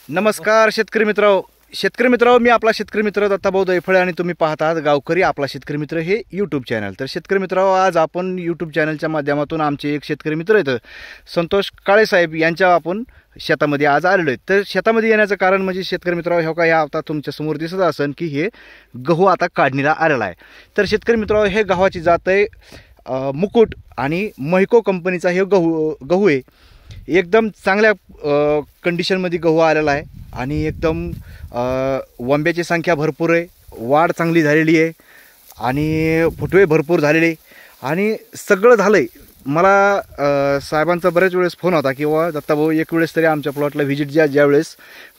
नमस्कार शेतकरी मित्रांनो, मी आपला शेतकरी मित्र दत्ताभाऊ दैफळे आणि तुम्ही पाहत आहात गावकरी आपला शेतकरी मित्र हे यूट्यूब चॅनल. तर शेतकरी मित्रांनो, आज आपण यूट्यूब चॅनलच्या माध्यमातून आमचे एक शेतकरी मित्र आहेत संतोष काळे साहेब यांच्या आपण शेतामध्ये आज आलेलो आहेत. तर शेतामध्ये येण्याचं कारण म्हणजे शेतकरी मित्रांनो, हे काय आता तुमच्या समोर दिसत असेल की हे गहू आता काढणीला आलेला आहे. तर शेतकरी मित्रांनो, हे गव्हाची जात आहे मुकुट आणि महिको कंपनीचा हे गहू आहे. एकदम चांगल्या कंडिशनमध्ये गहू आलेला आहे आणि एकदम वंब्याची संख्या भरपूर आहे, वाढ चांगली झालेली आहे आणि फुटवे भरपूर झालेले आणि सगळं झालं आहे. मला साहेबांचा बऱ्याच वेळेस फोन होता की वा दत्ताभाऊ एक वेळेस तरी आमच्या प्लॉटला व्हिजिट ज्यावेळेस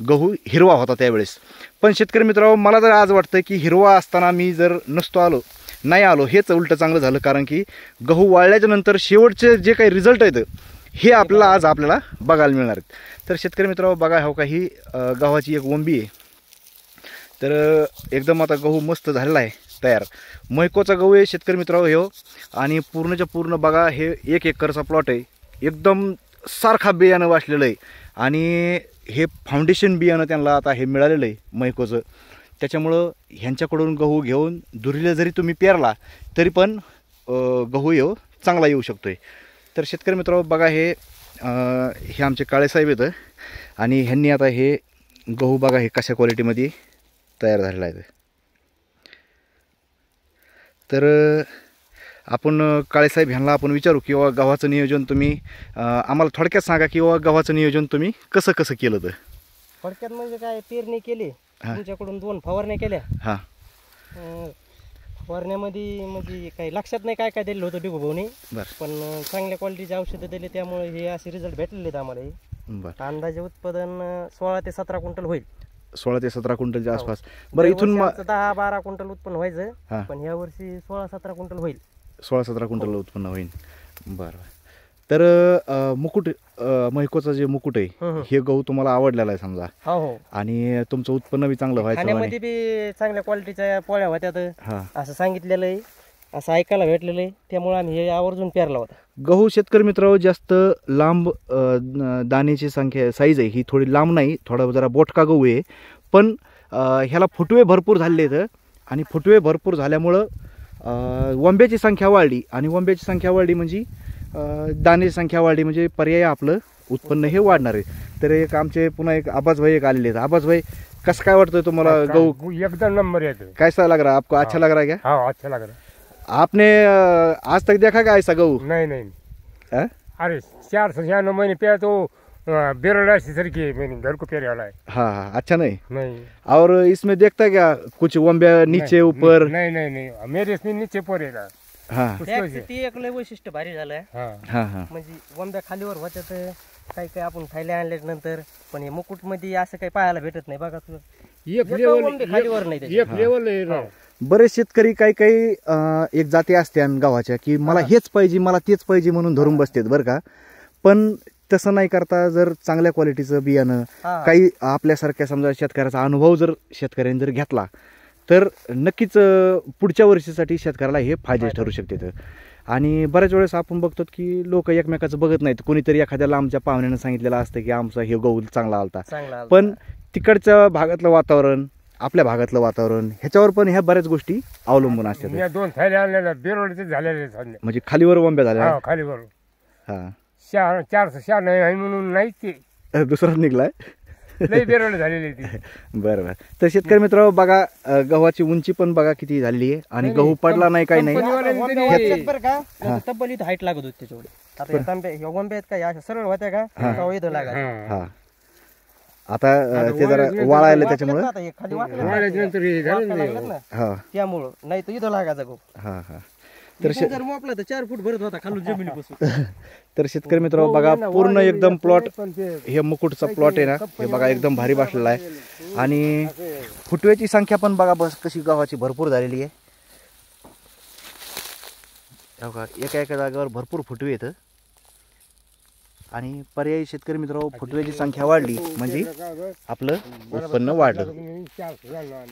गहू हिरवा होता त्यावेळेस. पण शेतकरी मित्रांनो, मला तर आज वाटतं की हिरवा असताना मी जर नाही आलो हेच उलटं चांगलं झालं, कारण की गहू वाळल्याच्या नंतर शेवटचे जे काही रिझल्ट आहेत हे आपल्याला बघायला मिळणार आहेत. तर शेतकरी मित्रांनो, बघा हो का, ही गव्हाची एक वंबी आहे. तर एकदम आता गहू मस्त झालेला आहे तयार. महिकोचा गहू आहे शेतकरी मित्रांनो हे, आणि पूर्णच्या पूर्ण बघा हे 1 एकरचा प्लॉट आहे. एकदम सारखा बियाणं वाचलेलं आहे आणि हे फाउंडेशन बियाणं त्यांना आता हे मिळालेलं आहे महिकोचं. त्याच्यामुळं ह्यांच्याकडून गहू घेऊन दुरीला जरी तुम्ही पेरला तरी पण गहू चांगला येऊ शकतो आहे. तर शेतकरी मित्रांनो, बघा हे आमचे काळे साहेब आहेत आणि ह्यांनी आता हे गहू बघा हे कशा क्वालिटीमध्ये तयार झालेला आहे. तर आपण काळे साहेब ह्यांना आपण विचारू की बाबा गव्हाचं नियोजन तुम्ही आम्हाला थोडक्यात सांगा की बाबा गव्हाचं नियोजन तुम्ही कसं केलं. तर थोडक्यात म्हणजे काय, पेरणी केली तुमच्याकडून 2 फवारण्या केल्या. हां, फवारण्यामध्ये म्हणजे काही लक्षात नाही काय दिलं होतं डिगोभाऊने, पण चांगल्या क्वालिटीचे औषधं दिले त्यामुळे हे असे रिझल्ट भेटलेले आहेत आम्हाला. बरं, अंदाजे उत्पादन 16 ते 17 क्विंटल होईल. 16 ते 17 क्विंटलच्या आसपास. बरं, इथून 10-12 क्विंटल उत्पन्न व्हायचं, पण या वर्षी 16-17 क्विंटल होईल. 16-17 क्विंटल उत्पन्न होईल. बरं. तर मुकुट महिकोचा जे मुकुट आहे हे गहू तुम्हाला आवडलेला आहे समजा. हो, आणि तुमचं उत्पन्न बी चांगलं व्हायचं, खाण्यामध्ये बी चांगल्या क्वालिटीच्या पोळ्या होत्यात असं सांगितलेलं आहे, असं ऐकायला भेटलेलं आहे. त्यामुळे आम्ही हे आवर्जून पेरला होता. गहू शेतकरी मित्रांनो जास्त लांब दाण्याची साईज आहे ही थोडी लांब नाही, थोडा जरा बोटका गहू आहे. पण ह्याला फुटवे भरपूर झाले आहेत आणि फुटवे भरपूर झाल्यामुळं वंब्याची संख्या वाढली आणि वंब्याची संख्या वाढली म्हणजे दाण्याची संख्या वाढली म्हणजे पर्याय आपलं उत्पन्न हे वाढणार आहे. तर एक आमचे पुन्हा एक आबाज भाई एक आलेले आहेत. आबाज भाई, कसं काय वाटतं तुम्हाला गहू? एकदम नंबर है. कैसा लग रहा है आपको? अच्छा लग रहा है क्या? हाँ, अच्छा लग रहा है. आपने आज तक देखा क्या ऐसा गहू? नहीं. अरे 496 महीने पे तो बेरड़ा सर के मैंने घर को पेरे वाला है. हाँ, अच्छा नहीं. और इसमें देखता क्या कुछ वंब्या नीचे ऊपर? नहीं, मेरे इसमें नीचे पड़ेगा. ती एक लय वैशिष्ट्य भारी झालंय. म्हणजे वंब्या खालीवर होत्यात काही आपण खायला आणल्यानंतर, पण हे मुकुट मध्ये असं काही पाहायला भेटत नाही. बघा खालीवर नाही. बरेच शेतकरी काही एक जाती असत्या गव्हाच्या की मला हेच पाहिजे, मला तेच पाहिजे म्हणून धरून बसतात बरं का. पण तसं नाही करता, जर चांगल्या क्वालिटीचं बियाणं काही आपल्यासारख्या समजा शेतकऱ्याचा अनुभव जर शेतकऱ्यांनी जर घेतला तर नक्कीच पुढच्या वर्षीसाठी शेतकऱ्याला हे फायदे ठरू शकते. आणि बऱ्याच वेळेस आपण बघतो की लोक एकमेकाचं बघत नाहीत. कोणीतरी एखाद्याला आमच्या पाहुण्यानं सांगितलेलं असतं की आमचा हे गहू चांगला आलता, पण तिकडच्या भागातलं वातावरण, आपल्या भागातलं वातावरण ह्याच्यावर पण ह्या बऱ्याच गोष्टी अवलंबून असतात. 2 थैले आणलेल्या बेरोडचे झालेले म्हणजे खालीवर वंब्या झाल्या. खालीवर. हा, 496 म्हणून नाही, ते दुसराच निघलाय. बेरोड झालेली ती. बरं. तर शेतकरी मित्रांनो, बघा गव्हाची उंची पण बघा किती झालेली आहे आणि गहू पडला नाही, काही नाही. तब्बल इथं हाईट लागत होती त्याच्यावर. आता तांब्या वंब्या आहेत का सरळ होत्या का इथं लागत. हा, आता ते जरा वाळायला त्याच्यामुळे त्यामुळं नाही तर इथं लागायचा गहू. तर 4 फूट भरत होता खालून जमिनीपासून. तर शेतकरी मित्रांनो, बघा पूर्ण एकदम प्लॉट हे मुकुटचा प्लॉट आहे ना, हे बघा एकदम भारी बसलेला आहे आणि फुटव्याची संख्या पण बघा बस कशी गव्हाची भरपूर झालेली आहे. एका जागेवर भरपूर फुटवे येतं आणि पर्यायी शेतकरी मित्रांनो फुटव्याची संख्या वाढली म्हणजे आपलं उत्पन्न वाढलं.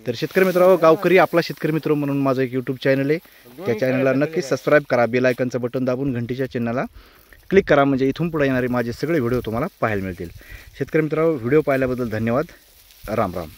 तर शेतकरी मित्रांनो, गावकरी आपला शेतकरी मित्र म्हणून माझं एक यूट्यूब चॅनल आहे, त्या चॅनलला नक्की सबस्क्राईब करा. बेल आयकॉनचं बटन दाबून घंटीच्या चिन्हाला क्लिक करा, म्हणजे इथून पुढे येणारे माझे सगळे व्हिडिओ तुम्हाला पाहायला मिळतील. शेतकरी मित्रांनो, व्हिडिओ पाहिल्याबद्दल धन्यवाद. राम राम.